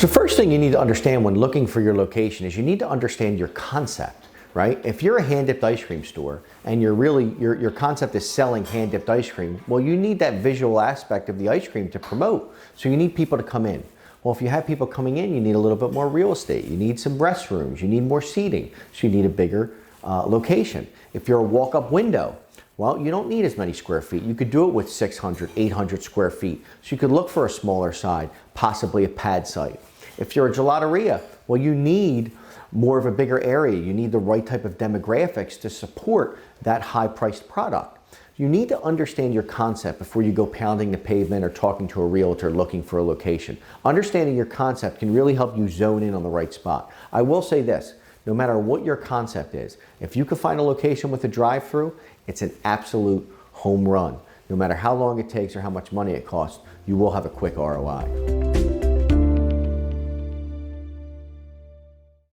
So the first thing you need to understand when looking for your location is you need to understand your concept, right? If you're a hand-dipped ice cream store and your concept is selling hand-dipped ice cream, well, you need that visual aspect of the ice cream to promote. So you need people to come in. Well, if you have people coming in, you need a little bit more real estate. You need some restrooms. You need more seating. So you need a bigger location. If you're a walk-up window, well, you don't need as many square feet. You could do it with 600, 800 square feet. So you could look for a smaller side, possibly a pad site. If you're a gelateria, well, you need more of a bigger area. You need the right type of demographics to support that high-priced product. You need to understand your concept before you go pounding the pavement or talking to a realtor looking for a location. Understanding your concept can really help you zone in on the right spot. I will say this, no matter what your concept is, if you can find a location with a drive-through, it's an absolute home run. No matter how long it takes or how much money it costs, you will have a quick ROI.